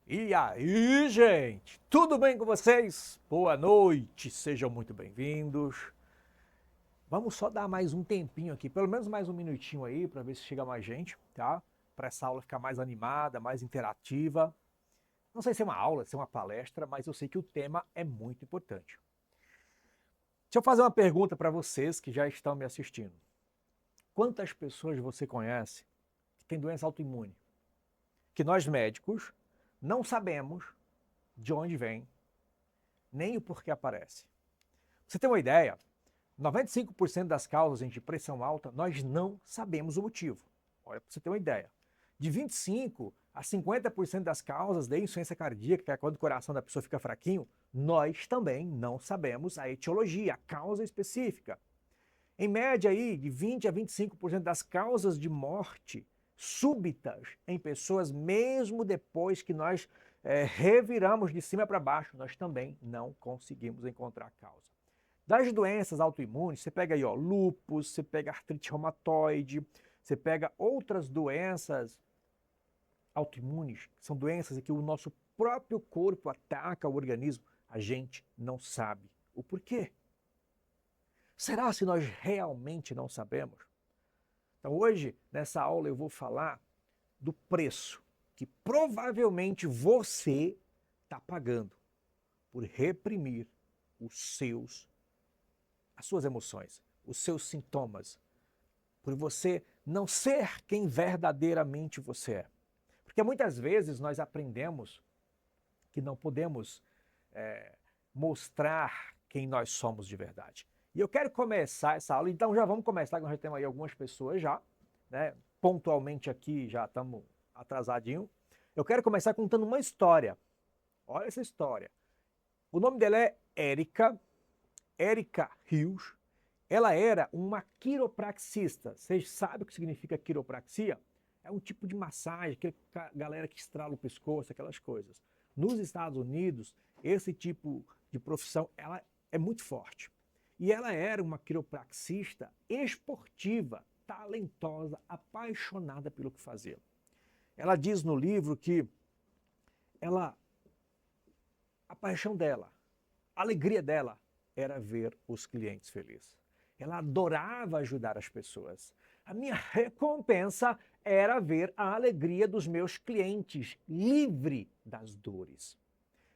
E aí, gente? Tudo bem com vocês? Boa noite, sejam muito bem-vindos. Vamos só dar mais um tempinho aqui, pelo menos mais um minutinho aí, para ver se chega mais gente, tá? Para essa aula ficar mais animada, mais interativa. Não sei se é uma aula, se é uma palestra, mas eu sei que o tema é muito importante. Deixa eu fazer uma pergunta para vocês que já estão me assistindo. Quantas pessoas você conhece que têm doença autoimune? Que nós médicos não sabemos de onde vem, nem o porquê aparece. Você tem uma ideia? 95% das causas de pressão alta, nós não sabemos o motivo. Olha, para você ter uma ideia. De 25 a 50% das causas de insuficiência cardíaca, que é quando o coração da pessoa fica fraquinho, nós também não sabemos a etiologia, a causa específica. Em média, aí, de 20 a 25% das causas de morte súbitas em pessoas, mesmo depois que nós reviramos de cima para baixo, nós também não conseguimos encontrar a causa. Das doenças autoimunes, você pega aí, ó, lúpus, você pega artrite reumatoide, você pega outras doenças autoimunes, que são doenças em que o nosso próprio corpo ataca o organismo, a gente não sabe o porquê. Será se nós realmente não sabemos? Então hoje, nessa aula, eu vou falar do preço que provavelmente você está pagando por reprimir as suas emoções, os seus sintomas, por você não ser quem verdadeiramente você é. Porque muitas vezes nós aprendemos que não podemos mostrar quem nós somos de verdade. E eu quero começar essa aula, então já vamos começar, nós já temos aí algumas pessoas já, né? Pontualmente aqui já estamos atrasadinho. Eu quero começar contando uma história. Olha essa história. O nome dela é Erika Rios. Ela era uma quiropraxista. Vocês sabem o que significa quiropraxia? É um tipo de massagem, aquela galera que estrala o pescoço, aquelas coisas. Nos Estados Unidos, esse tipo de profissão ela é muito forte. E ela era uma quiropraxista esportiva, talentosa, apaixonada pelo que fazia. Ela diz no livro que ela, a paixão dela, a alegria dela era ver os clientes felizes. Ela adorava ajudar as pessoas. A minha recompensa era ver a alegria dos meus clientes livre das dores.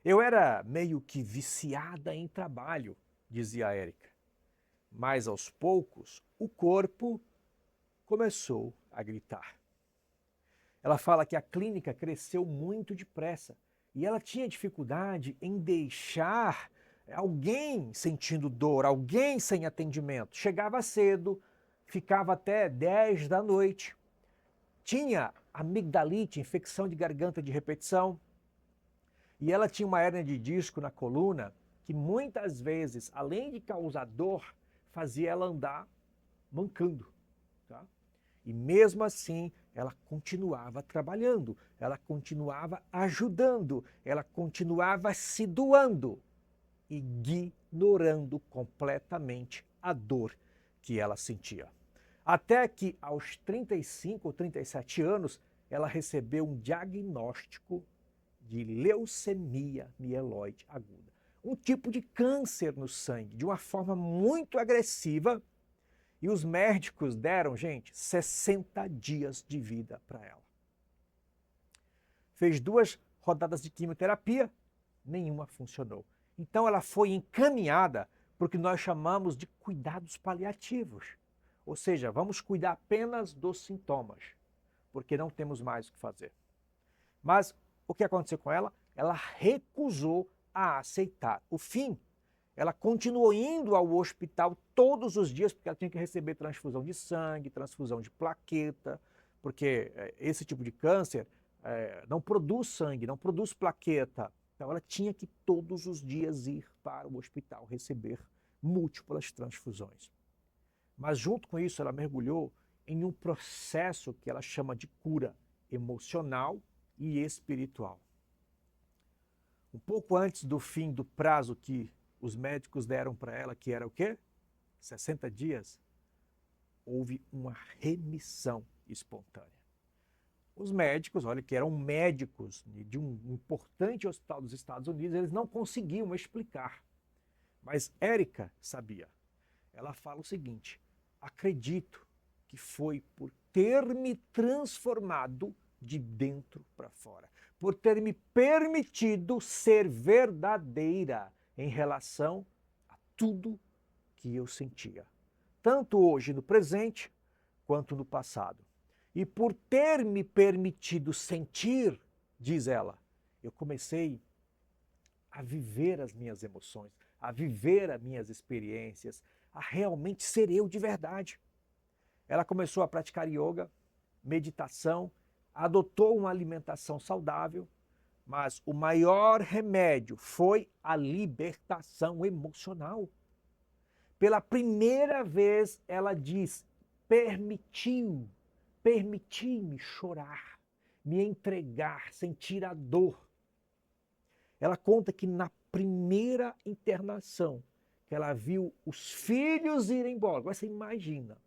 Eu era meio que viciada em trabalho, dizia a Érica. Mas aos poucos, o corpo começou a gritar. Ela fala que a clínica cresceu muito depressa e ela tinha dificuldade em deixar alguém sentindo dor, alguém sem atendimento. Chegava cedo, ficava até 10 da noite, tinha amigdalite, infecção de garganta de repetição, e ela tinha uma hérnia de disco na coluna que muitas vezes, além de causar dor, fazia ela andar mancando. Tá? E mesmo assim, ela continuava trabalhando, ela continuava ajudando, ela continuava se doando, ignorando completamente a dor que ela sentia. Até que aos 35 ou 37 anos, ela recebeu um diagnóstico de leucemia mieloide aguda. Um tipo de câncer no sangue, de uma forma muito agressiva, e os médicos deram, gente, 60 dias de vida para ela. Fez 2 rodadas de quimioterapia, nenhuma funcionou. Então ela foi encaminhada para o que nós chamamos de cuidados paliativos. Ou seja, vamos cuidar apenas dos sintomas, porque não temos mais o que fazer. Mas o que aconteceu com ela? Ela recusou a aceitar o fim. Ela continuou indo ao hospital todos os dias, porque ela tinha que receber transfusão de sangue, transfusão de plaqueta, porque esse tipo de câncer não produz sangue, não produz plaqueta. Então ela tinha que todos os dias ir para o hospital receber múltiplas transfusões. Mas junto com isso, ela mergulhou em um processo que ela chama de cura emocional e espiritual. Um pouco antes do fim do prazo que os médicos deram para ela, que era o quê? 60 dias, houve uma remissão espontânea. Os médicos, olha, que eram médicos de um importante hospital dos Estados Unidos, eles não conseguiam explicar. Mas Érica sabia. Ela fala o seguinte: acredito que foi por ter me transformado de dentro para fora, por ter me permitido ser verdadeira em relação a tudo que eu sentia, tanto hoje no presente quanto no passado. E por ter me permitido sentir, diz ela, eu comecei a viver as minhas emoções, a viver as minhas experiências, a realmente ser eu de verdade. Ela começou a praticar yoga, meditação, adotou uma alimentação saudável, mas o maior remédio foi a libertação emocional. Pela primeira vez, ela diz, permiti-me chorar, me entregar, sentir a dor. Ela conta que na primeira internação, que ela viu os filhos irem embora. Agora você imagina,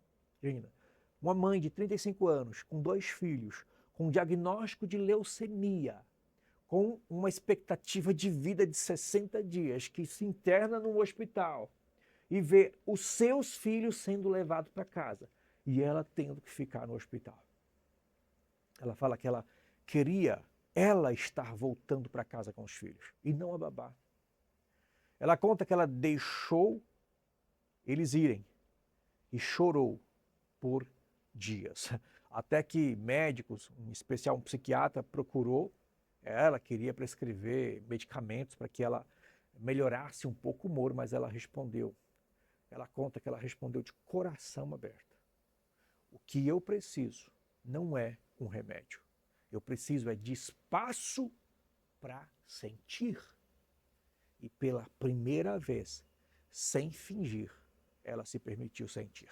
uma mãe de 35 anos, com 2 filhos, com um diagnóstico de leucemia, com uma expectativa de vida de 60 dias, que se interna num hospital e vê os seus filhos sendo levados para casa e ela tendo que ficar no hospital. Ela fala que ela queria estar voltando para casa com os filhos e não a babá. Ela conta que ela deixou eles irem e chorou por dias. Até que médicos, em especial um psiquiatra, procurou ela, queria prescrever medicamentos para que ela melhorasse um pouco o humor, mas ela respondeu. Ela conta que ela respondeu de coração aberto. O que eu preciso não é um remédio. Eu preciso é de espaço para sentir. E pela primeira vez, sem fingir, ela se permitiu sentir.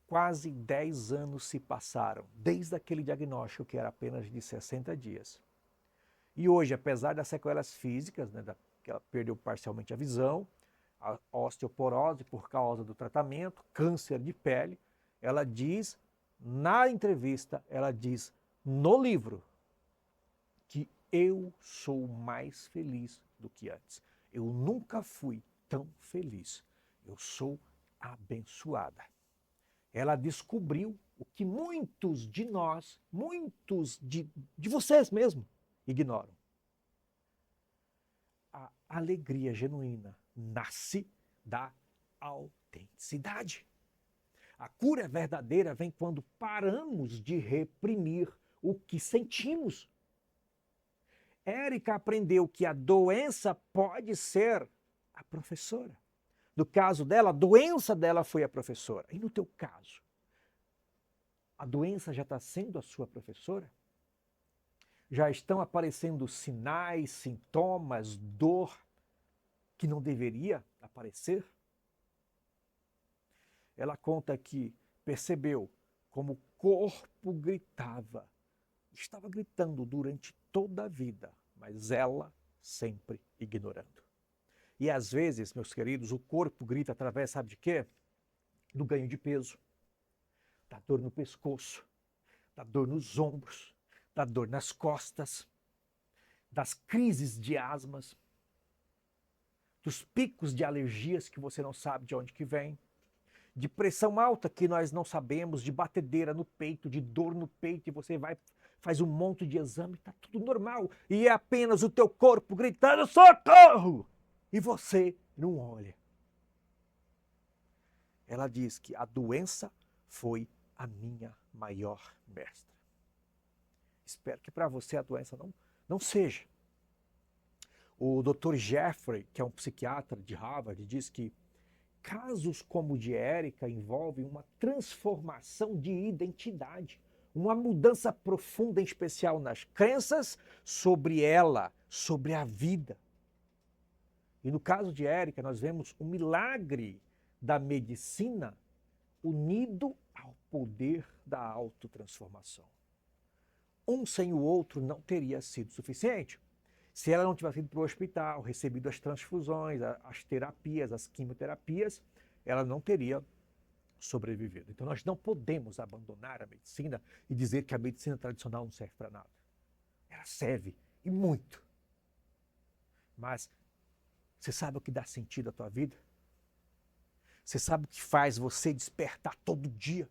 Quase 10 anos se passaram, desde aquele diagnóstico que era apenas de 60 dias. E hoje, apesar das sequelas físicas, né, que ela perdeu parcialmente a visão, a osteoporose por causa do tratamento, câncer de pele, ela diz, na entrevista, ela diz no livro, que eu sou mais feliz do que antes. Eu nunca fui tão feliz. Eu sou abençoada. Ela descobriu o que muitos de nós, muitos de vocês mesmo, ignoram. A alegria genuína nasce da autenticidade. A cura verdadeira vem quando paramos de reprimir o que sentimos. Érica aprendeu que a doença pode ser a professora. No caso dela, a doença dela foi a professora. E no teu caso, a doença já está sendo a sua professora? Já estão aparecendo sinais, sintomas, dor que não deveria aparecer? Ela conta que percebeu como o corpo gritava. Estava gritando durante toda a vida, mas ela sempre ignorando. E às vezes, meus queridos, o corpo grita através, sabe de quê? Do ganho de peso, da dor no pescoço, da dor nos ombros, da dor nas costas, das crises de asmas, dos picos de alergias que você não sabe de onde que vem, de pressão alta que nós não sabemos, de batedeira no peito, de dor no peito, e você faz um monte de exame, está tudo normal, e é apenas o teu corpo gritando socorro, e você não olha. Ela diz que a doença foi a minha maior mestra. Espero que para você a doença não seja. O Dr. Jeffrey, que é um psiquiatra de Harvard, diz que casos como o de Érica envolvem uma transformação de identidade, uma mudança profunda, em especial nas crenças sobre ela, sobre a vida. E no caso de Érica, nós vemos o milagre da medicina unido ao poder da autotransformação. Um sem o outro não teria sido suficiente. Se ela não tivesse ido para o hospital, recebido as transfusões, as terapias, as quimioterapias, ela não teria sobreviver. Então nós não podemos abandonar a medicina e dizer que a medicina tradicional não serve para nada. Ela serve, e muito. Mas você sabe o que dá sentido à tua vida? Você sabe o que faz você despertar todo dia?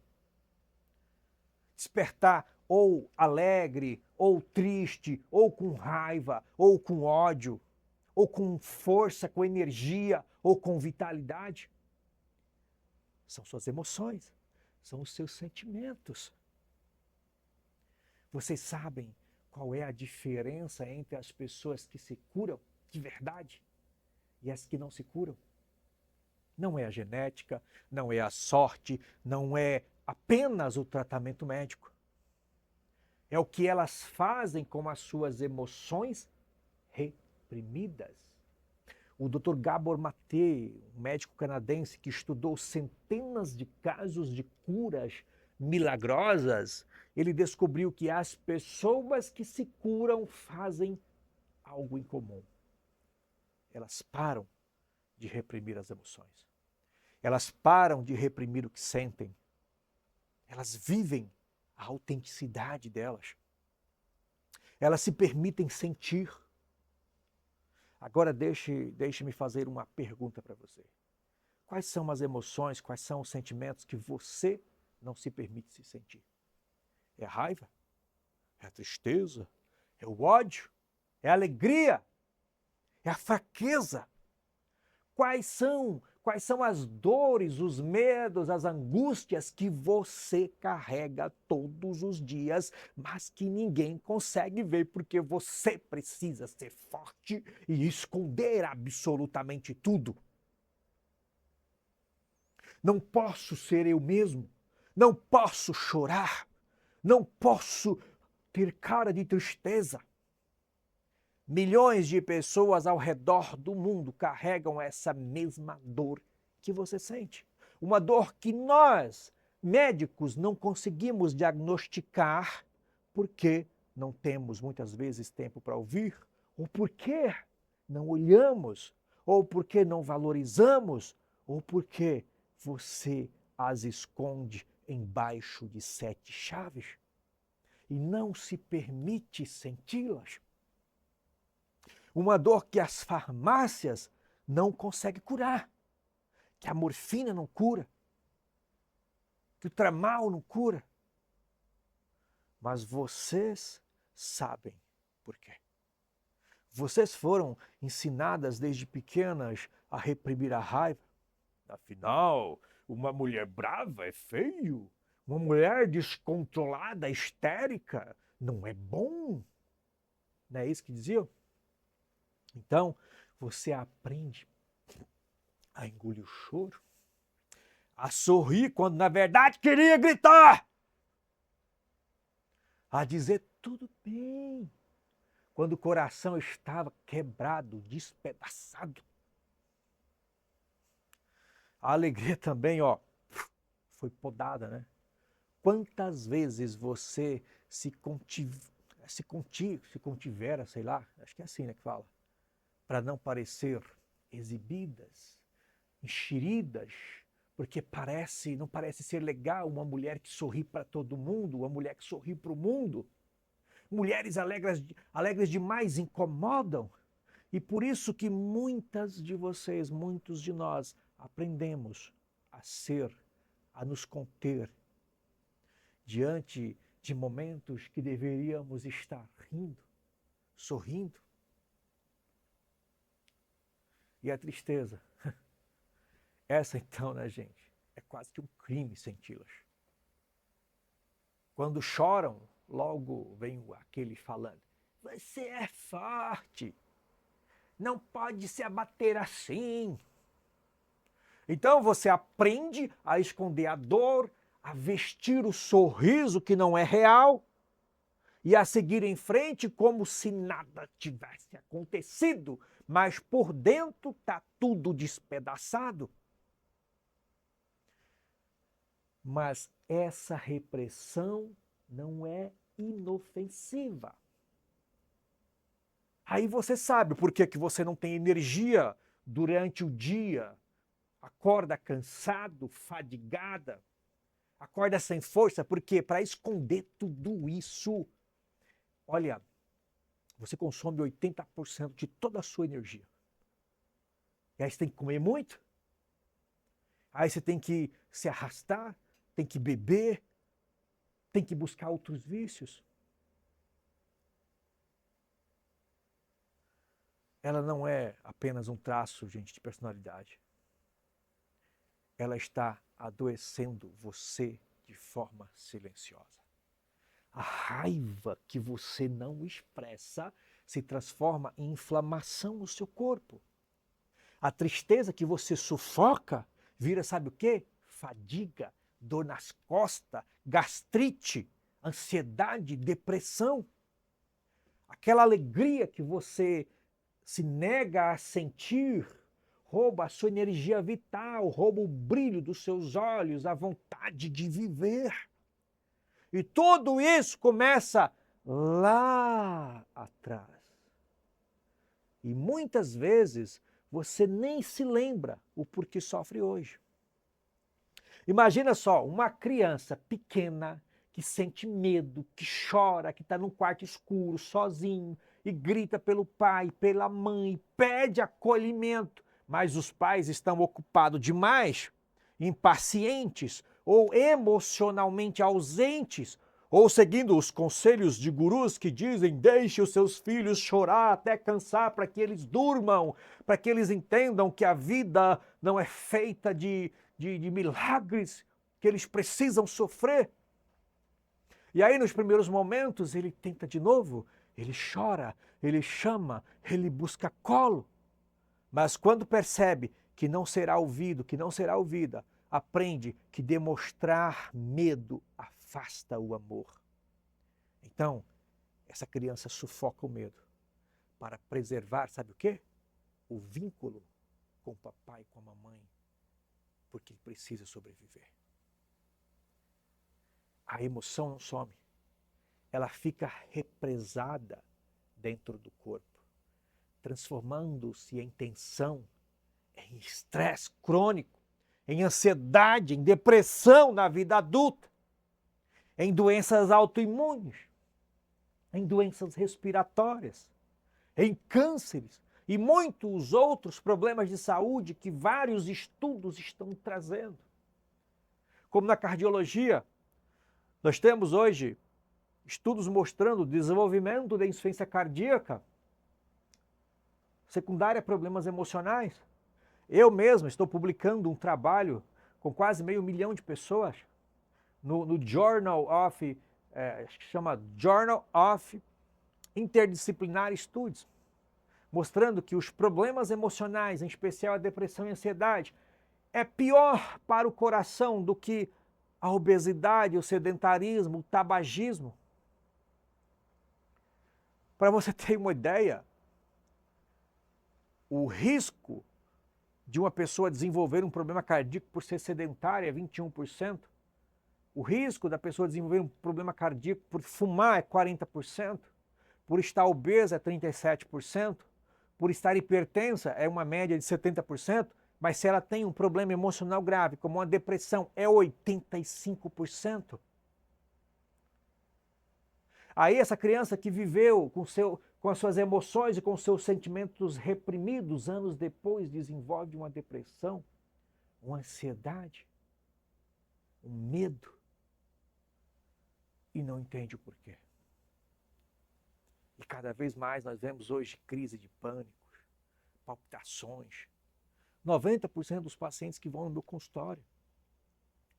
Despertar ou alegre, ou triste, ou com raiva, ou com ódio, ou com força, com energia, ou com vitalidade? São suas emoções, são os seus sentimentos. Vocês sabem qual é a diferença entre as pessoas que se curam de verdade e as que não se curam? Não é a genética, não é a sorte, não é apenas o tratamento médico. É o que elas fazem com as suas emoções reprimidas. O Dr. Gabor Mate, um médico canadense que estudou centenas de casos de curas milagrosas, ele descobriu que as pessoas que se curam fazem algo em comum. Elas param de reprimir as emoções. Elas param de reprimir o que sentem. Elas vivem a autenticidade delas. Elas se permitem sentir. Agora deixe-me fazer uma pergunta para você. Quais são as emoções, quais são os sentimentos que você não se permite se sentir? É a raiva? É a tristeza? É o ódio? É a alegria? É a fraqueza? Quais são as dores, os medos, as angústias que você carrega todos os dias, mas que ninguém consegue ver porque você precisa ser forte e esconder absolutamente tudo? Não posso ser eu mesmo, não posso chorar, não posso ter cara de tristeza. Milhões de pessoas ao redor do mundo carregam essa mesma dor que você sente. Uma dor que nós, médicos, não conseguimos diagnosticar porque não temos muitas vezes tempo para ouvir, ou porque não olhamos, ou porque não valorizamos, ou porque você as esconde embaixo de 7 chaves e não se permite senti-las. Uma dor que as farmácias não conseguem curar, que a morfina não cura, que o tramal não cura. Mas vocês sabem por quê. Vocês foram ensinadas desde pequenas a reprimir a raiva. Afinal, uma mulher brava é feio. Uma mulher descontrolada, histérica, não é bom. Não é isso que diziam? Então, você aprende a engolir o choro, a sorrir quando na verdade queria gritar, a dizer tudo bem, quando o coração estava quebrado, despedaçado. A alegria também, foi podada, né? Quantas vezes você se contivera, sei lá, acho que é assim, né, que fala, para não parecer exibidas, enxeridas, porque não parece ser legal uma mulher que sorri para todo mundo, uma mulher que sorri para o mundo. Mulheres alegres demais incomodam. E por isso que muitas de vocês, muitos de nós, aprendemos a nos conter diante de momentos que deveríamos estar rindo, sorrindo. E a tristeza, essa então, né, gente, é quase que um crime senti-las. Quando choram, logo vem aquele falando, você é forte, não pode se abater assim. Então você aprende a esconder a dor, a vestir o sorriso que não é real e a seguir em frente como se nada tivesse acontecido, mas por dentro está tudo despedaçado. Mas essa repressão não é inofensiva. Aí você sabe por que você não tem energia durante o dia, acorda cansado, fadigada, acorda sem força, porque para esconder tudo isso, olha, você consome 80% de toda a sua energia. E aí você tem que comer muito, aí você tem que se arrastar, tem que beber, tem que buscar outros vícios. Ela não é apenas um traço, gente, de personalidade. Ela está adoecendo você de forma silenciosa. A raiva que você não expressa se transforma em inflamação no seu corpo. A tristeza que você sufoca vira, sabe o quê? Fadiga, dor nas costas, gastrite, ansiedade, depressão. Aquela alegria que você se nega a sentir rouba a sua energia vital, rouba o brilho dos seus olhos, a vontade de viver. E tudo isso começa lá atrás. E muitas vezes você nem se lembra o porquê sofre hoje. Imagina só, uma criança pequena que sente medo, que chora, que está num quarto escuro, sozinho, e grita pelo pai, pela mãe, pede acolhimento, mas os pais estão ocupados demais, impacientes ou emocionalmente ausentes, ou seguindo os conselhos de gurus que dizem deixe os seus filhos chorar até cansar para que eles durmam, para que eles entendam que a vida não é feita de milagres, que eles precisam sofrer. E aí nos primeiros momentos ele tenta de novo, ele chora, ele chama, ele busca colo. Mas quando percebe que não será ouvido, que não será ouvida, aprende que demonstrar medo afasta o amor. Então, essa criança sufoca o medo para preservar, sabe o quê? O vínculo com o papai e com a mamãe, porque precisa sobreviver. A emoção não some, ela fica represada dentro do corpo, transformando-se em tensão, em estresse crônico, em ansiedade, em depressão na vida adulta, em doenças autoimunes, em doenças respiratórias, em cânceres e muitos outros problemas de saúde que vários estudos estão trazendo. Como na cardiologia, nós temos hoje estudos mostrando o desenvolvimento da insuficiência cardíaca secundária a problemas emocionais. Eu mesmo estou publicando um trabalho com quase 500 mil de pessoas no Journal of, acho que chama Journal of Interdisciplinary Studies, mostrando que os problemas emocionais, em especial a depressão e a ansiedade, é pior para o coração do que a obesidade, o sedentarismo, o tabagismo. Para você ter uma ideia, o risco de uma pessoa desenvolver um problema cardíaco por ser sedentária é 21%. O risco da pessoa desenvolver um problema cardíaco por fumar é 40%. Por estar obesa é 37%. Por estar hipertensa é uma média de 70%. Mas se ela tem um problema emocional grave, como uma depressão, é 85%. Aí essa criança que viveu com as suas emoções e com os seus sentimentos reprimidos, anos depois desenvolve uma depressão, uma ansiedade, um medo e não entende o porquê. E cada vez mais nós vemos hoje crise de pânico, palpitações. 90% dos pacientes que vão no meu consultório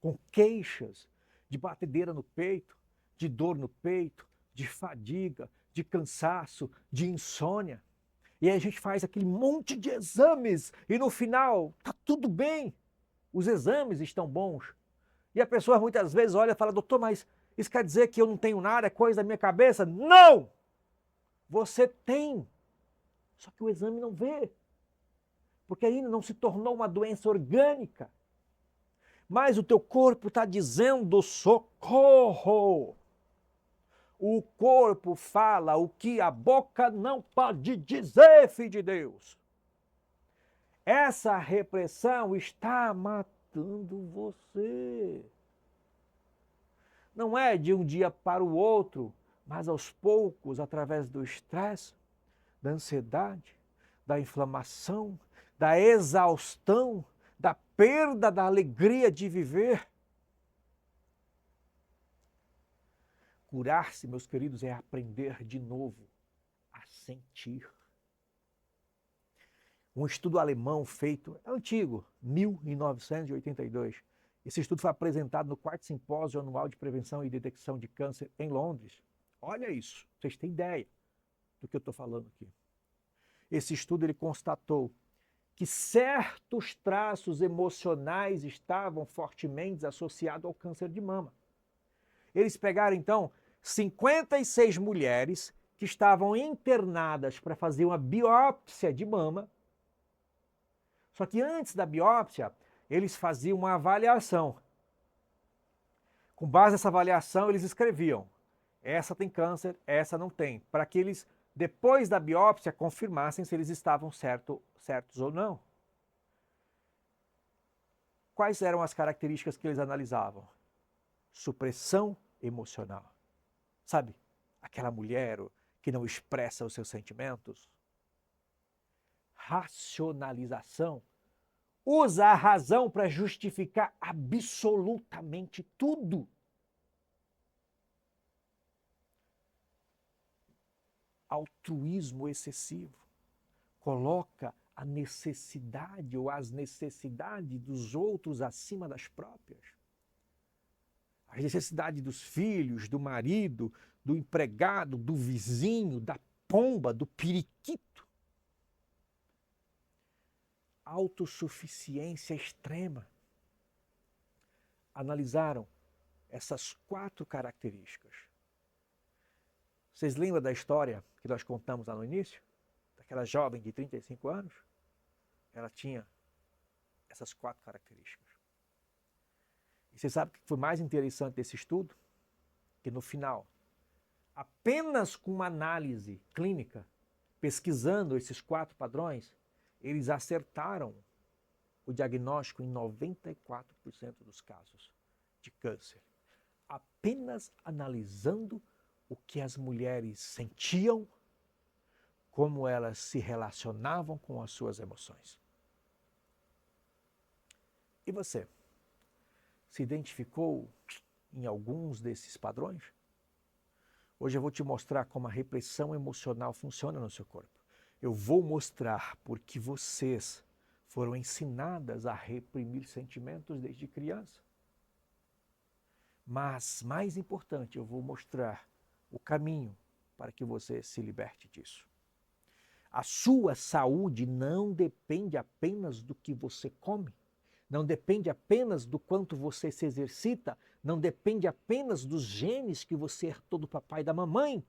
com queixas de batedeira no peito, de dor no peito, de fadiga, de cansaço, de insônia. E aí a gente faz aquele monte de exames e no final tá tudo bem. Os exames estão bons. E a pessoa muitas vezes olha e fala, doutor, mas isso quer dizer que eu não tenho nada, é coisa da minha cabeça? Não! Você tem. Só que o exame não vê. Porque ainda não se tornou uma doença orgânica. Mas o teu corpo está dizendo socorro. O corpo fala o que a boca não pode dizer, filho de Deus. Essa repressão está matando você. Não é de um dia para o outro, mas aos poucos, através do estresse, da ansiedade, da inflamação, da exaustão, da perda da alegria de viver. Curar-se, meus queridos, é aprender de novo a sentir. Um estudo alemão feito, é antigo, 1982. Esse estudo foi apresentado no 4º Simpósio Anual de Prevenção e Detecção de Câncer em Londres. Olha isso, vocês têm ideia do que eu estou falando aqui. Esse estudo ele constatou que certos traços emocionais estavam fortemente associados ao câncer de mama. Eles pegaram, então, 56 mulheres que estavam internadas para fazer uma biópsia de mama. Só que antes da biópsia, eles faziam uma avaliação. Com base nessa avaliação, eles escreviam: essa tem câncer, essa não tem, para que eles, depois da biópsia, confirmassem se eles estavam certos ou não. Quais eram as características que eles analisavam? Supressão emocional. Sabe, aquela mulher que não expressa os seus sentimentos. Racionalização. Usa a razão para justificar absolutamente tudo. Altruísmo excessivo. Coloca a necessidade ou as necessidades dos outros acima das próprias. As necessidades dos filhos, do marido, do empregado, do vizinho, da pomba, do periquito. Autossuficiência extrema. Analisaram essas 4 características. Vocês lembram da história que nós contamos lá no início? Daquela jovem de 35 anos? Ela tinha essas 4 características. E você sabe o que foi mais interessante desse estudo? Que no final, apenas com uma análise clínica, pesquisando esses 4 padrões, eles acertaram o diagnóstico em 94% dos casos de câncer. Apenas analisando o que as mulheres sentiam, como elas se relacionavam com as suas emoções. E você? Se identificou em alguns desses padrões? Hoje eu vou te mostrar como a repressão emocional funciona no seu corpo. Eu vou mostrar porque vocês foram ensinadas a reprimir sentimentos desde criança. Mas, mais importante, eu vou mostrar o caminho para que você se liberte disso. A sua saúde não depende apenas do que você come, não depende apenas do quanto você se exercita, não depende apenas dos genes que você herdou do papai e da mamãe,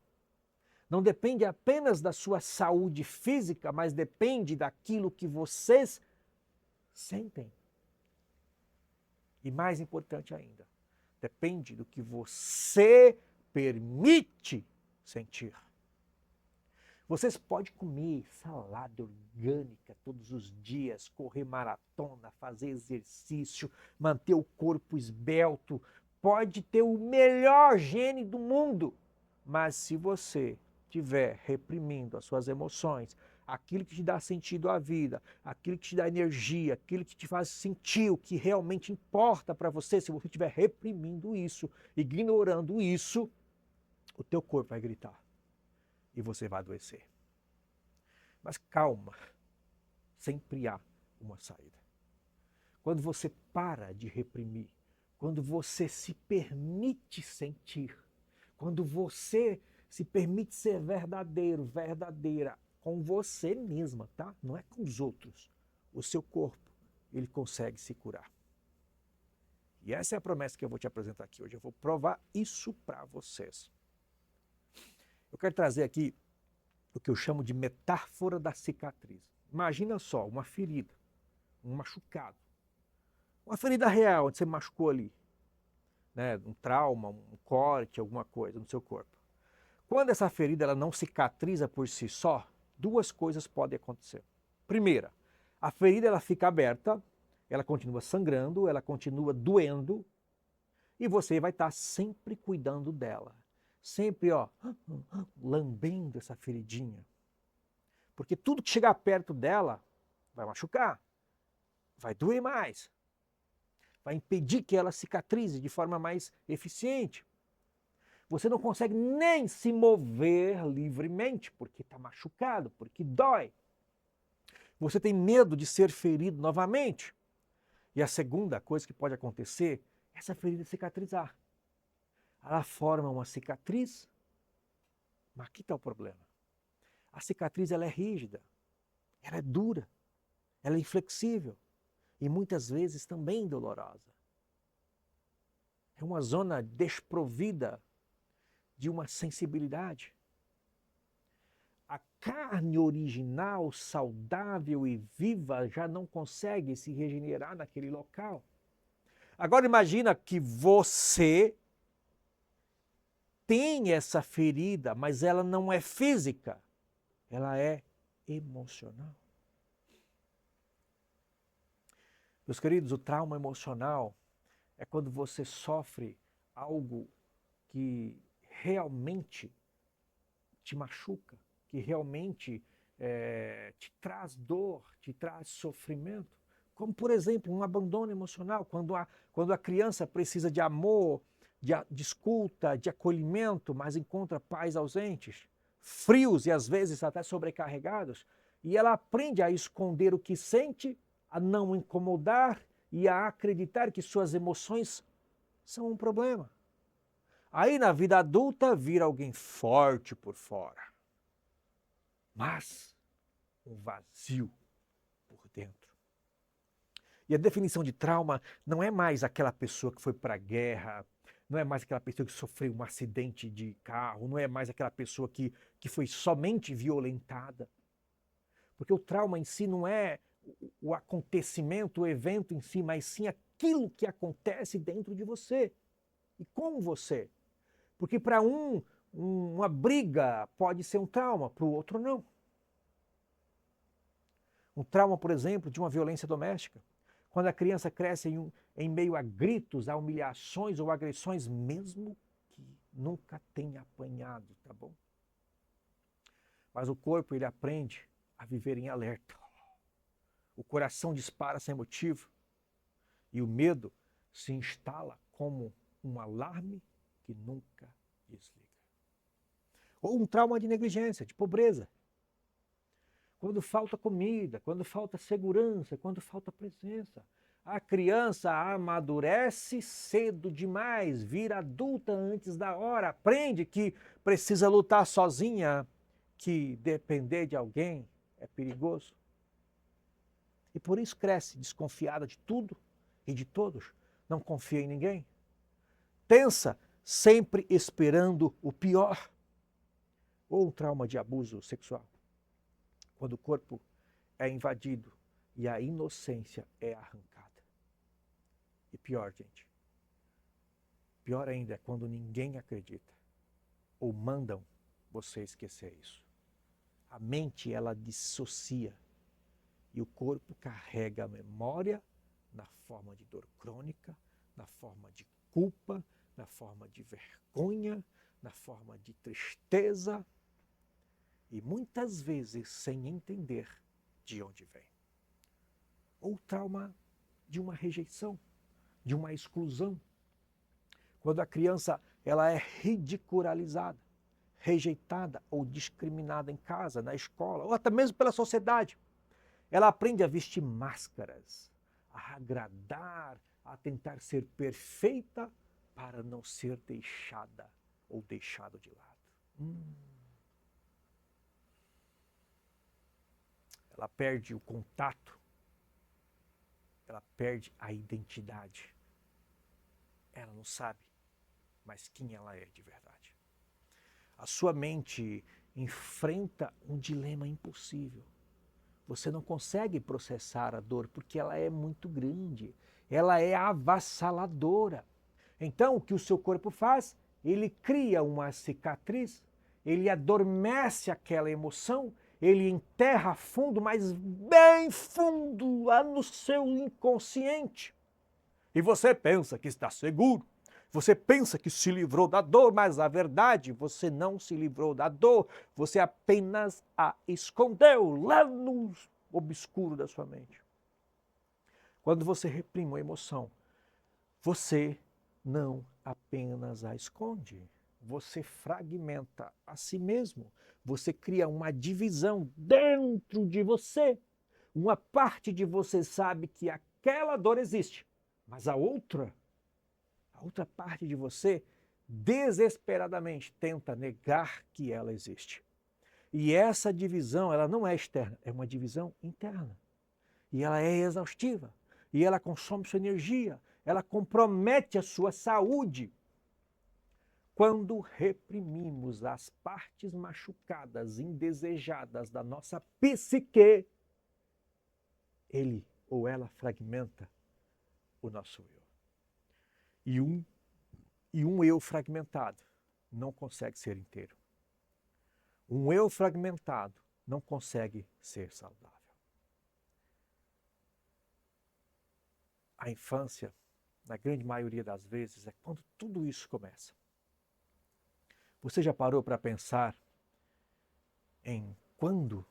não depende apenas da sua saúde física, mas depende daquilo que vocês sentem. E mais importante ainda, depende do que você permite sentir. Vocês podem comer salada orgânica todos os dias, correr maratona, fazer exercício, manter o corpo esbelto, pode ter o melhor gene do mundo, mas se você estiver reprimindo as suas emoções, aquilo que te dá sentido à vida, aquilo que te dá energia, aquilo que te faz sentir o que realmente importa para você, se você estiver reprimindo isso, ignorando isso, o teu corpo vai gritar e você vai adoecer. Mas calma, sempre há uma saída. Quando você para de reprimir, quando você se permite sentir, quando você se permite ser verdadeiro, verdadeira com você mesma, tá? Não é com os outros. O seu corpo, ele consegue se curar. E essa é a promessa que eu vou te apresentar aqui hoje. Eu vou provar isso para vocês. Eu quero trazer aqui o que eu chamo de metáfora da cicatriz. Imagina só, uma ferida, um machucado. Uma ferida real, onde você machucou ali. Né? Um trauma, um corte, alguma coisa no seu corpo. Quando essa ferida ela não cicatriza por si só, 2 coisas podem acontecer. Primeira, A ferida ela fica aberta, ela continua sangrando, ela continua doendo, e você vai estar sempre cuidando dela. Sempre, ó, lambendo essa feridinha. Porque tudo que chegar perto dela vai machucar, vai doer mais, vai impedir que ela cicatrize de forma mais eficiente. Você não consegue nem se mover livremente, porque está machucado, porque dói. Você tem medo de ser ferido novamente. E a segunda coisa que pode acontecer é essa ferida cicatrizar. Ela forma uma cicatriz, mas aqui está o problema. A cicatriz ela é rígida, ela é dura, ela é inflexível e muitas vezes também dolorosa. É uma zona desprovida de uma sensibilidade. A carne original, saudável e viva já não consegue se regenerar naquele local. Agora imagina que você tem essa ferida, mas ela não é física, ela é emocional. Meus queridos, o trauma emocional é quando você sofre algo que realmente te machuca, que realmente te traz dor, te traz sofrimento. Como, por exemplo, um abandono emocional, quando a criança precisa de amor, de escuta, de acolhimento, mas encontra pais ausentes, frios e às vezes até sobrecarregados, e ela aprende a esconder o que sente, a não incomodar e a acreditar que suas emoções são um problema. Aí na vida adulta vira alguém forte por fora, mas um vazio por dentro. E a definição de trauma não é mais aquela pessoa que foi para a guerra, não é mais aquela pessoa que sofreu um acidente de carro, não é mais aquela pessoa que foi somente violentada. Porque o trauma em si não é o acontecimento, o evento em si, mas sim aquilo que acontece dentro de você e com você. Porque para uma briga pode ser um trauma, para o outro não. Um trauma, por exemplo, de uma violência doméstica. Quando a criança cresce em meio a gritos, a humilhações ou agressões, mesmo que nunca tenha apanhado, tá bom? Mas o corpo, ele aprende a viver em alerta. O coração dispara sem motivo e o medo se instala como um alarme que nunca desliga. Ou um trauma de negligência, de pobreza. Quando falta comida, quando falta segurança, quando falta presença. A criança amadurece cedo demais, vira adulta antes da hora, aprende que precisa lutar sozinha, que depender de alguém é perigoso. E por isso cresce desconfiada de tudo e de todos, não confia em ninguém. Tensa, sempre esperando o pior. Ou um trauma de abuso sexual. Quando o corpo é invadido e a inocência é arrancada. E pior, gente, pior ainda é quando ninguém acredita ou mandam você esquecer isso. A mente, ela dissocia e o corpo carrega a memória na forma de dor crônica, na forma de culpa, na forma de vergonha, na forma de tristeza e muitas vezes sem entender de onde vem. Ou trauma de uma rejeição, de uma exclusão. Quando a criança ela é ridicularizada, rejeitada ou discriminada em casa, na escola, ou até mesmo pela sociedade. Ela aprende a vestir máscaras, a agradar, a tentar ser perfeita para não ser deixada ou deixado de lado. Ela perde o contato, ela perde a identidade. Ela não sabe mais quem ela é de verdade. A sua mente enfrenta um dilema impossível. Você não consegue processar a dor porque ela é muito grande, ela é avassaladora. Então, o que o seu corpo faz? Ele cria uma cicatriz, ele adormece aquela emoção ele enterra fundo, mas bem fundo, lá no seu inconsciente. E você pensa que está seguro, você pensa que se livrou da dor, mas a verdade, você não se livrou da dor, você apenas a escondeu lá no obscuro da sua mente. Quando você reprime uma emoção, você não apenas a esconde, você fragmenta a si mesmo, você cria uma divisão dentro de você. Uma parte de você sabe que aquela dor existe, mas a outra parte de você desesperadamente tenta negar que ela existe. E essa divisão, ela não é externa, é uma divisão interna. E ela é exaustiva, e ela consome sua energia, ela compromete a sua saúde. Quando reprimimos as partes machucadas, indesejadas da nossa psique, ele ou ela fragmenta o nosso eu. E um eu fragmentado não consegue ser inteiro. Um eu fragmentado não consegue ser saudável. A infância, na grande maioria das vezes, é quando tudo isso começa. Você já parou para pensar em quando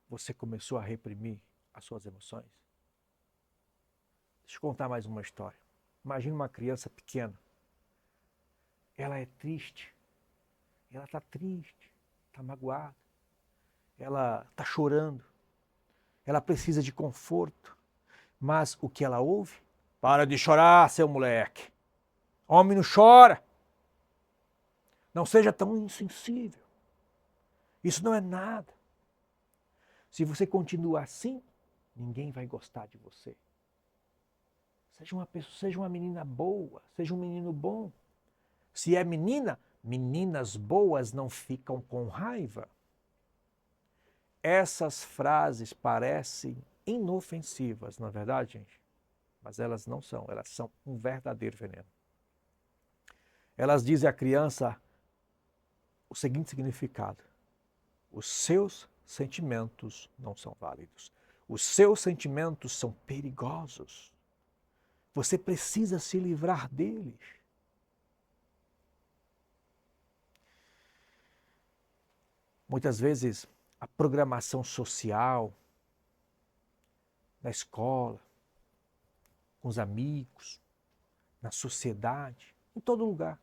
você começou a reprimir as suas emoções? Deixa eu contar mais uma história. Imagina uma criança pequena. Ela é triste. Ela está triste, está magoada. Ela está chorando. Ela precisa de conforto. Mas o que ela ouve? Para de chorar, seu moleque. Homem não chora. Não seja tão insensível. Isso não é nada. Se você continua assim, ninguém vai gostar de você. Seja uma pessoa, seja uma menina boa, seja um menino bom. Se é menina, meninas boas não ficam com raiva. Essas frases parecem inofensivas, não é verdade, gente? Mas elas não são, elas são um verdadeiro veneno. Elas dizem à criança o seguinte significado: os seus sentimentos não são válidos. Os seus sentimentos são perigosos. Você precisa se livrar deles. Muitas vezes, a programação social, na escola, com os amigos, na sociedade, em todo lugar.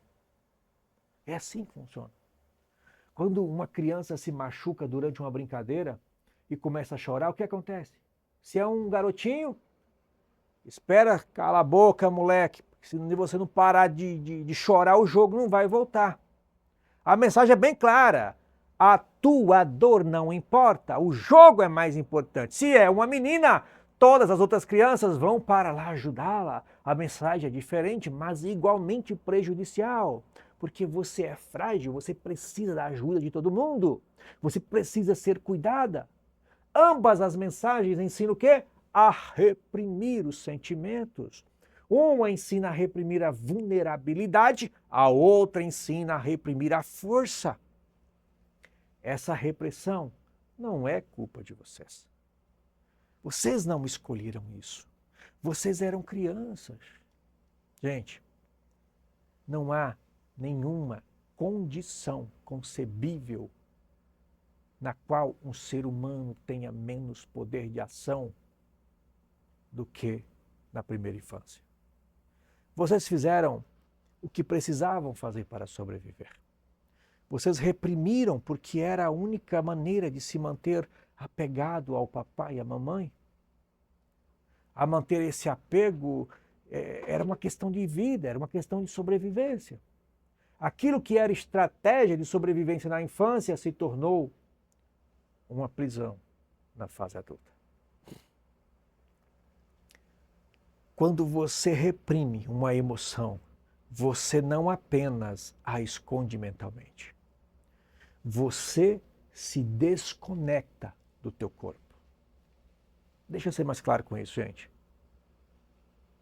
É assim que funciona. Quando uma criança se machuca durante uma brincadeira e começa a chorar, o que acontece? Se é um garotinho, espera, cala a boca, moleque, porque se você não parar de chorar, o jogo não vai voltar. A mensagem é bem clara. A tua dor não importa, o jogo é mais importante. Se é uma menina, todas as outras crianças vão para lá ajudá-la. A mensagem é diferente, mas igualmente prejudicial. Porque você é frágil, você precisa da ajuda de todo mundo. Você precisa ser cuidada. Ambas as mensagens ensinam o quê? A reprimir os sentimentos. Uma ensina a reprimir a vulnerabilidade, a outra ensina a reprimir a força. Essa repressão não é culpa de vocês. Vocês não escolheram isso. Vocês eram crianças. Gente, não há nenhuma condição concebível na qual um ser humano tenha menos poder de ação do que na primeira infância. Vocês fizeram o que precisavam fazer para sobreviver. Vocês reprimiram porque era a única maneira de se manter apegado ao papai e à mamãe. A manter esse apego era uma questão de vida, era uma questão de sobrevivência. Aquilo que era estratégia de sobrevivência na infância se tornou uma prisão na fase adulta. Quando você reprime uma emoção, você não apenas a esconde mentalmente. Você se desconecta do teu corpo. Deixa eu ser mais claro com isso, gente.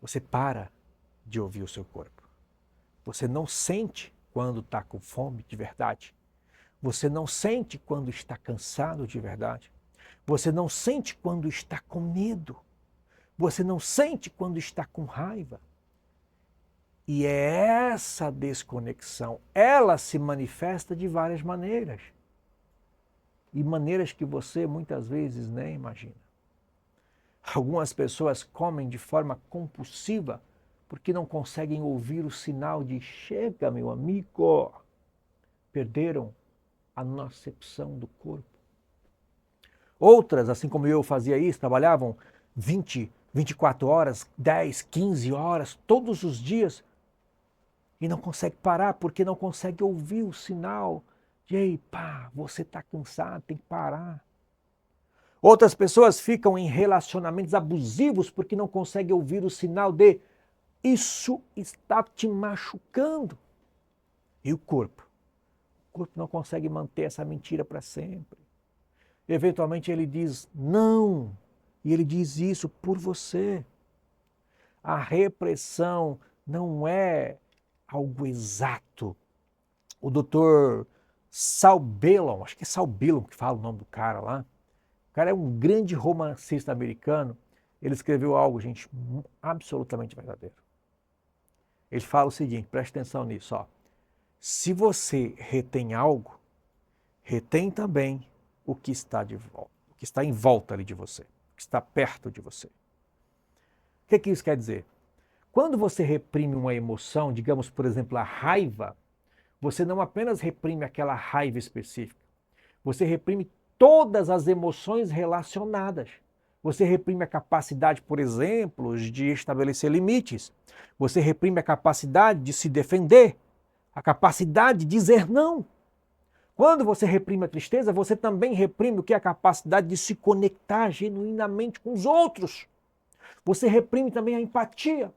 Você para de ouvir o seu corpo. Você não sente quando está com fome de verdade. Você não sente quando está cansado de verdade. Você não sente quando está com medo. Você não sente quando está com raiva. E é essa desconexão, ela se manifesta de várias maneiras. E maneiras que você muitas vezes nem imagina. Algumas pessoas comem de forma compulsiva porque não conseguem ouvir o sinal de chega, meu amigo. Perderam a nocepção do corpo. Outras, assim como eu fazia isso, trabalhavam 20, 24 horas, 10, 15 horas, todos os dias, e não consegue parar porque não consegue ouvir o sinal de, ei, pá, você está cansado, tem que parar. Outras pessoas ficam em relacionamentos abusivos porque não conseguem ouvir o sinal de, isso está te machucando. E o corpo? O corpo não consegue manter essa mentira para sempre. Eventualmente ele diz não, e ele diz isso por você. A repressão não é algo exato. O doutor Saul Bellow, acho que é Saul Bellow que fala o nome do cara lá. O cara é um grande romancista americano. Ele escreveu algo, gente, absolutamente verdadeiro. Ele fala o seguinte, preste atenção nisso, ó. Se você retém algo, retém também o que está de volta, o que está em volta ali de você, o que está perto de você. O que isso quer dizer? Quando você reprime uma emoção, digamos, por exemplo, a raiva, você não apenas reprime aquela raiva específica, você reprime todas as emoções relacionadas. Você reprime a capacidade, por exemplo, de estabelecer limites. Você reprime a capacidade de se defender, a capacidade de dizer não. Quando você reprime a tristeza, você também reprime o que é a capacidade de se conectar genuinamente com os outros. Você reprime também a empatia.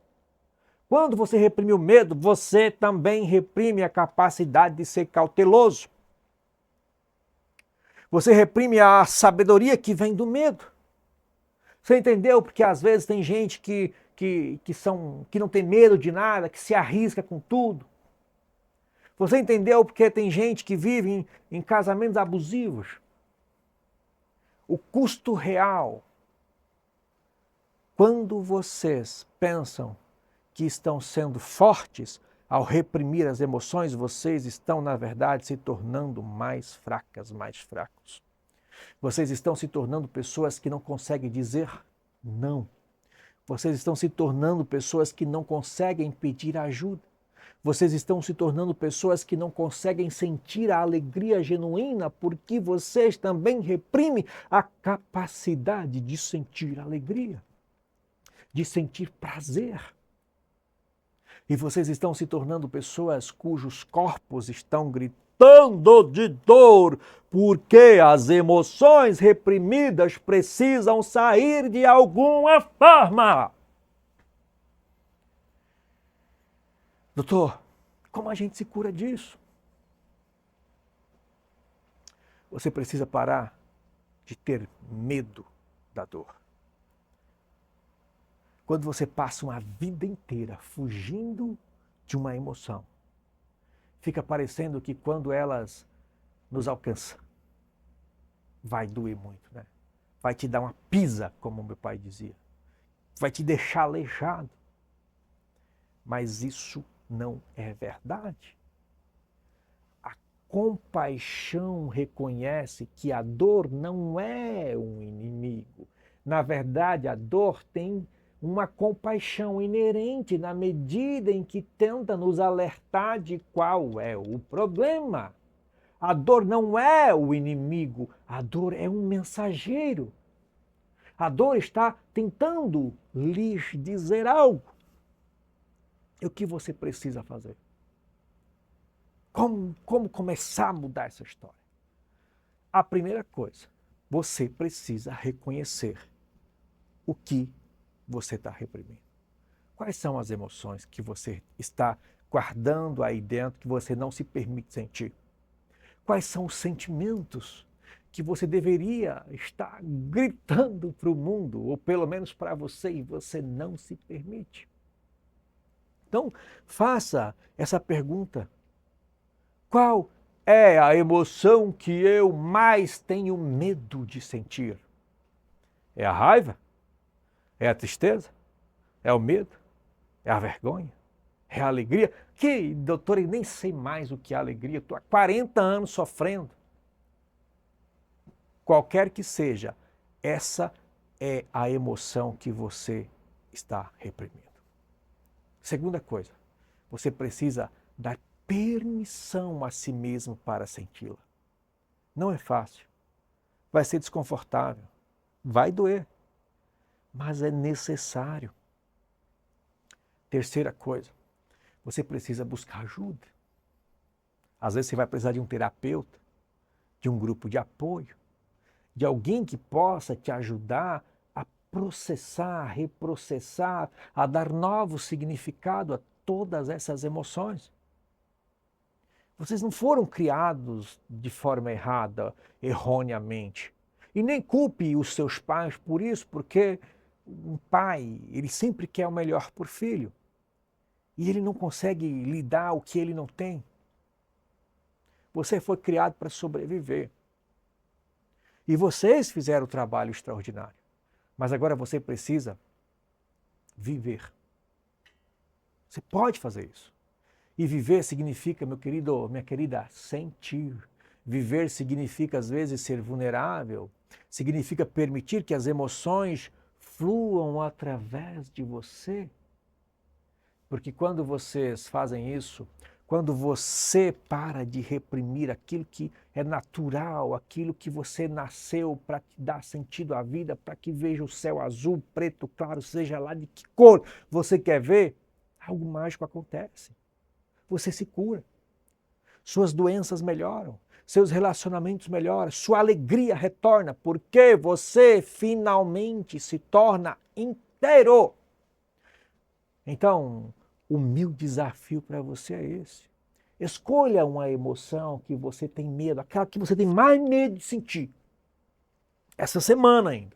Quando você reprime o medo, você também reprime a capacidade de ser cauteloso. Você reprime a sabedoria que vem do medo. Você entendeu? Porque às vezes tem gente que não tem medo de nada, que se arrisca com tudo. Você entendeu porque tem gente que vive em casamentos abusivos? O custo real. Quando vocês pensam que estão sendo fortes ao reprimir as emoções, vocês estão, na verdade, se tornando mais fracas, mais fracos. Vocês estão se tornando pessoas que não conseguem dizer não. Vocês estão se tornando pessoas que não conseguem pedir ajuda. Vocês estão se tornando pessoas que não conseguem sentir a alegria genuína porque vocês também reprimem a capacidade de sentir alegria, de sentir prazer. E vocês estão se tornando pessoas cujos corpos estão gritando de dor porque as emoções reprimidas precisam sair de alguma forma. Doutor, como a gente se cura disso? Você precisa parar de ter medo da dor. Quando você passa uma vida inteira fugindo de uma emoção, fica parecendo que quando elas nos alcançam, vai doer muito, né? Vai te dar uma pisa, como meu pai dizia. Vai te deixar aleijado. Mas isso não é verdade. A compaixão reconhece que a dor não é um inimigo. Na verdade, a dor tem uma compaixão inerente na medida em que tenta nos alertar de qual é o problema. A dor não é o inimigo, a dor é um mensageiro. A dor está tentando lhes dizer algo. E o que você precisa fazer? Como começar a mudar essa história? A primeira coisa, você precisa reconhecer o que você está reprimindo. Quais são as emoções que você está guardando aí dentro que você não se permite sentir? Quais são os sentimentos que você deveria estar gritando para o mundo, ou pelo menos para você, e você não se permite? Então, faça essa pergunta. Qual é a emoção que eu mais tenho medo de sentir? É a raiva? É a tristeza? É o medo? É a vergonha? É a alegria? Que, doutor, eu nem sei mais o que é alegria. Estou há 40 anos sofrendo. Qualquer que seja, essa é a emoção que você está reprimindo. Segunda coisa, você precisa dar permissão a si mesmo para senti-la. Não é fácil, vai ser desconfortável, vai doer, mas é necessário. Terceira coisa, você precisa buscar ajuda. Às vezes você vai precisar de um terapeuta, de um grupo de apoio, de alguém que possa te ajudar a processar, reprocessar, a dar novo significado a todas essas emoções. Vocês não foram criados de forma errada, erroneamente. E nem culpe os seus pais por isso, porque um pai, ele sempre quer o melhor por filho. E ele não consegue lhe dar o que ele não tem. Você foi criado para sobreviver. E vocês fizeram o trabalho extraordinário. Mas agora você precisa viver. Você pode fazer isso. E viver significa, meu querido, minha querida, sentir. Viver significa, às vezes, ser vulnerável. Significa permitir que as emoções fluam através de você. Porque quando vocês fazem isso, quando você para de reprimir aquilo que é natural, aquilo que você nasceu para te dar sentido à vida, para que veja o céu azul, preto, claro, seja lá de que cor você quer ver, algo mágico acontece. Você se cura. Suas doenças melhoram, seus relacionamentos melhoram, sua alegria retorna, porque você finalmente se torna inteiro. Então, o meu desafio para você é esse. Escolha uma emoção que você tem medo, aquela que você tem mais medo de sentir. Essa semana ainda.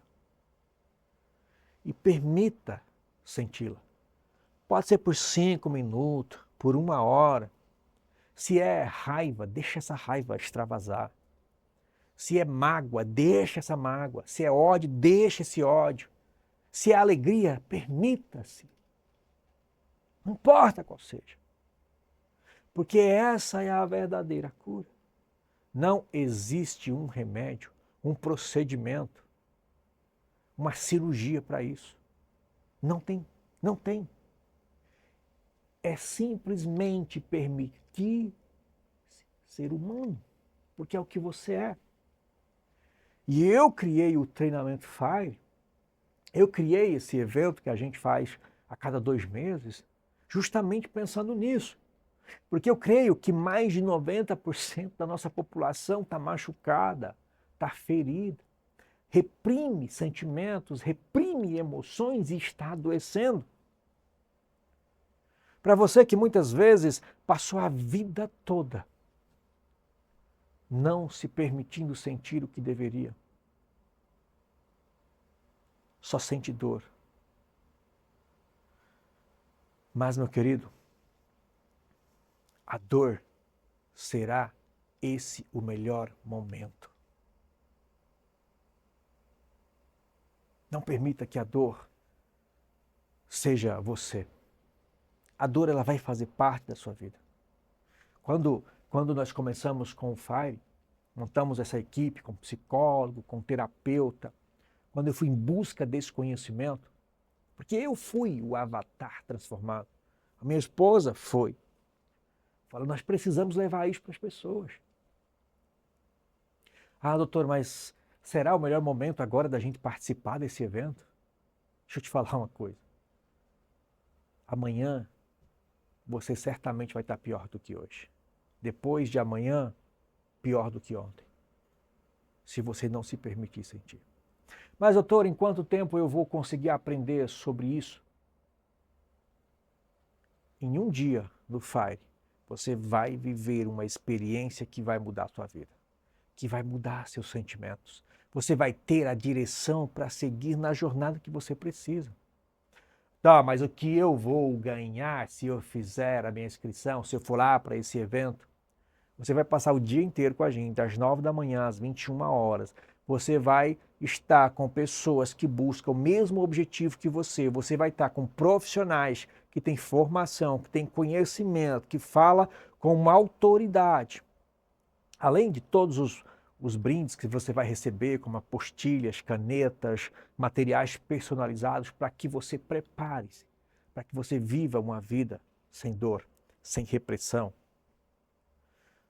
E permita senti-la. Pode ser por 5 minutos, por 1 hora. Se é raiva, deixa essa raiva extravasar. Se é mágoa, deixa essa mágoa. Se é ódio, deixa esse ódio. Se é alegria, permita-se. Não importa qual seja. Porque essa é a verdadeira cura. Não existe um remédio, um procedimento, uma cirurgia para isso. Não tem, não tem. É simplesmente permitir ser humano, porque é o que você é. E eu criei o treinamento FIRE, eu criei esse evento que a gente faz a cada 2 meses, justamente pensando nisso. Porque eu creio que mais de 90% da nossa população está machucada, está ferida, reprime sentimentos, reprime emoções e está adoecendo. Para você que muitas vezes passou a vida toda não se permitindo sentir o que deveria, só sente dor. Mas, meu querido, a dor será esse o melhor momento. Não permita que a dor seja você. A dor ela vai fazer parte da sua vida. Quando nós começamos com o FIRE, montamos essa equipe com psicólogo, com terapeuta, quando eu fui em busca desse conhecimento, porque eu fui o avatar transformado, a minha esposa foi. Falou, nós precisamos levar isso para as pessoas. Ah, doutor, mas será o melhor momento agora da gente participar desse evento? Deixa eu te falar uma coisa. Amanhã você certamente vai estar pior do que hoje. Depois de amanhã, pior do que ontem. Se você não se permitir sentir. Mas, doutor, em quanto tempo eu vou conseguir aprender sobre isso? Em um dia no FIRE, você vai viver uma experiência que vai mudar a sua vida, que vai mudar seus sentimentos. Você vai ter a direção para seguir na jornada que você precisa. Tá, mas o que eu vou ganhar se eu fizer a minha inscrição, se eu for lá para esse evento? Você vai passar o dia inteiro com a gente, das 9 da manhã às 21 horas. Você vai estar com pessoas que buscam o mesmo objetivo que você. Você vai estar com profissionais que têm formação, que têm conhecimento, que fala com uma autoridade. Além de todos os brindes que você vai receber, como apostilhas, canetas, materiais personalizados, para que você prepare-se, para que você viva uma vida sem dor, sem repressão.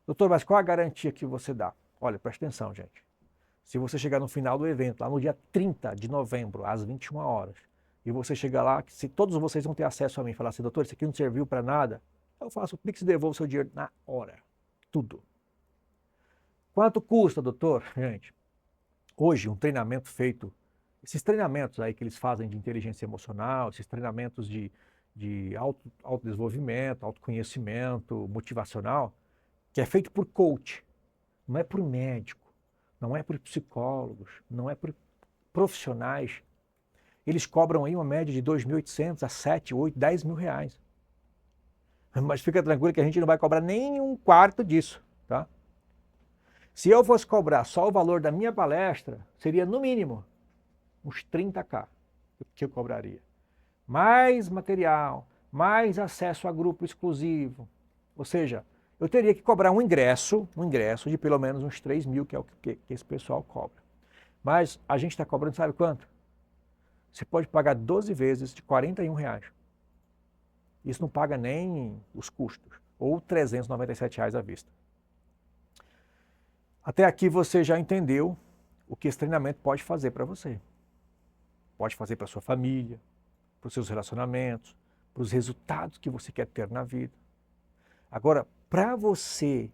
Doutor, mas qual a garantia que você dá? Olha, presta atenção, gente. Se você chegar no final do evento, lá no dia 30 de novembro, às 21 horas, e você chegar lá, se todos vocês vão ter acesso a mim e falar assim, doutor, isso aqui não serviu para nada, eu faço o Pix e devolvo o seu dinheiro na hora. Tudo. Quanto custa, doutor? Gente, hoje um treinamento feito, esses treinamentos aí que eles fazem de inteligência emocional, esses treinamentos de autodesenvolvimento, autoconhecimento, motivacional, que é feito por coach, não é por médico, não é por psicólogos, não é por profissionais. Eles cobram aí uma média de 2.800 a 7, 8, 10 mil reais. Mas fica tranquilo que a gente não vai cobrar nem um quarto disso, tá? Se eu fosse cobrar só o valor da minha palestra, seria no mínimo uns 30k que eu cobraria. Mais material, mais acesso a grupo exclusivo. Ou seja, eu teria que cobrar um ingresso de pelo menos uns 3 mil, que é o que esse pessoal cobra. Mas a gente está cobrando, sabe quanto? Você pode pagar 12 vezes de R$ 41. Isso não paga nem os custos, ou R$ 397 à vista. Até aqui você já entendeu o que esse treinamento pode fazer para você. Pode fazer para sua família, para os seus relacionamentos, para os resultados que você quer ter na vida. Agora, para você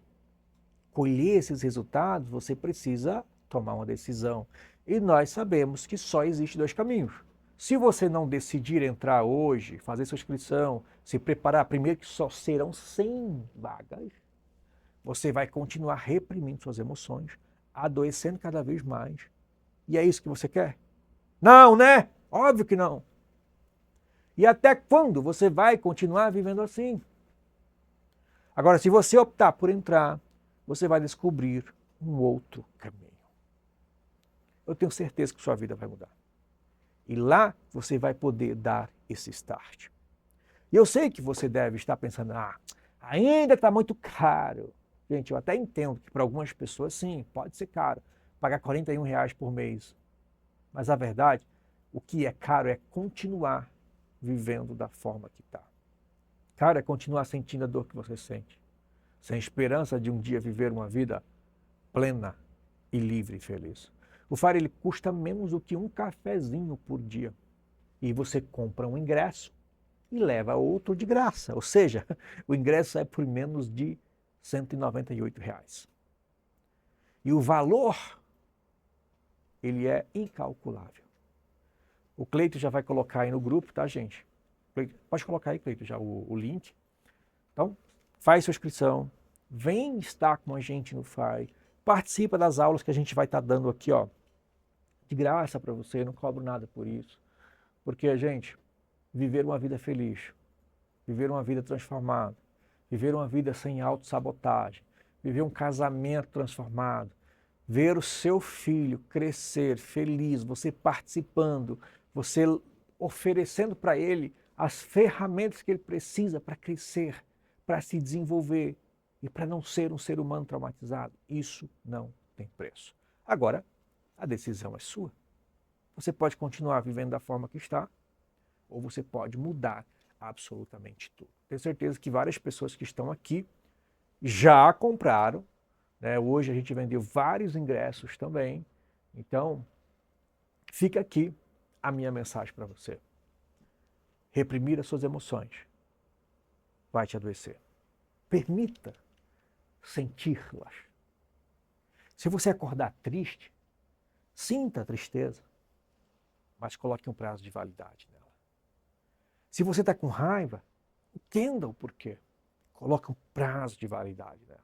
colher esses resultados, você precisa tomar uma decisão. E nós sabemos que só existe dois caminhos. Se você não decidir entrar hoje, fazer sua inscrição, se preparar, primeiro que só serão 100 vagas, você vai continuar reprimindo suas emoções, adoecendo cada vez mais. E é isso que você quer? Não, né? Óbvio que não. E até quando você vai continuar vivendo assim? Agora, se você optar por entrar, você vai descobrir um outro caminho. Eu tenho certeza que sua vida vai mudar. E lá você vai poder dar esse start. E eu sei que você deve estar pensando, ainda está muito caro. Gente, eu até entendo que para algumas pessoas, sim, pode ser caro. Pagar R$ 41 por mês. Mas a verdade, o que é caro é continuar vivendo da forma que está. Caro é continuar sentindo a dor que você sente. Sem esperança de um dia viver uma vida plena e livre e feliz. O FAR ele custa menos do que um cafezinho por dia. E você compra um ingresso e leva outro de graça. Ou seja, o ingresso é por menos de R$ 198. E o valor, ele é incalculável. O Cleito já vai colocar aí no grupo, tá, gente? Pode colocar aí, Cleito, já o link. Então, faz sua inscrição, vem estar com a gente no FAI, participa das aulas que a gente vai estar dando aqui, ó, de graça para você, não cobro nada por isso. Porque, gente, viver uma vida feliz, viver uma vida transformada, viver uma vida sem autossabotagem, viver um casamento transformado, ver o seu filho crescer feliz, você participando, você oferecendo para ele as ferramentas que ele precisa para crescer, para se desenvolver e para não ser um ser humano traumatizado. Isso não tem preço. Agora, a decisão é sua. Você pode continuar vivendo da forma que está, ou você pode mudar absolutamente tudo. Tenho certeza que várias pessoas que estão aqui já compraram, né? Hoje a gente vendeu vários ingressos também. Então, fica aqui a minha mensagem para você. Reprimir as suas emoções vai te adoecer. Permita senti-las. Se você acordar triste, sinta a tristeza, mas coloque um prazo de validade nela. Se você está com raiva, entenda o porquê. Coloque um prazo de validade nela.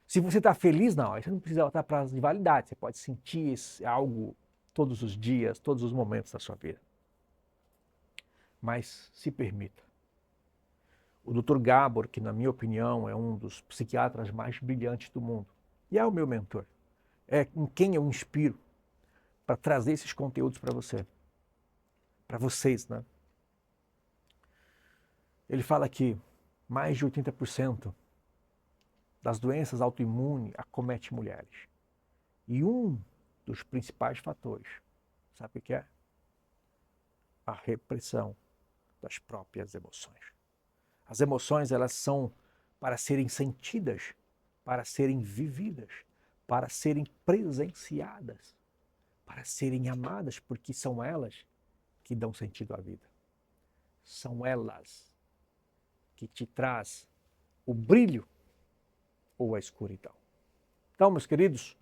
Se você está feliz, não, você não precisa botar prazo de validade. Você pode sentir algo todos os dias, todos os momentos da sua vida. Mas se permita. O Dr. Gabor, que na minha opinião é um dos psiquiatras mais brilhantes do mundo, e é o meu mentor, é em quem eu inspiro para trazer esses conteúdos para você, para vocês, né? Ele fala que mais de 80% das doenças autoimunes acomete mulheres. E um dos principais fatores, sabe o que é? A repressão das próprias emoções. As emoções, elas são para serem sentidas, para serem vividas, para serem presenciadas, para serem amadas, porque são elas que dão sentido à vida. São elas que te traz o brilho ou a escuridão. Então, meus queridos,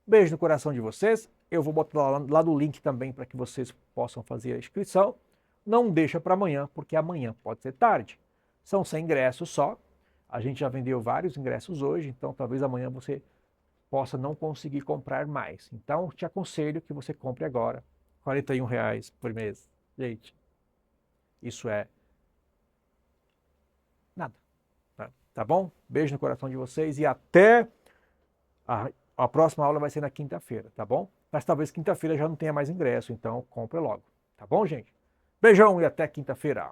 beijo no coração de vocês. Eu vou botar lá no link também para que vocês possam fazer a inscrição. Não deixa para amanhã, porque amanhã pode ser tarde. São 100 ingressos só. A gente já vendeu vários ingressos hoje, então talvez amanhã você possa não conseguir comprar mais. Então, te aconselho que você compre agora. R$ 41,00 por mês. Gente, isso é nada. Tá bom? Beijo no coração de vocês e até a próxima aula vai ser na quinta-feira, tá bom? Mas talvez quinta-feira já não tenha mais ingresso, então compre logo. Tá bom, gente? Beijão e até quinta-feira.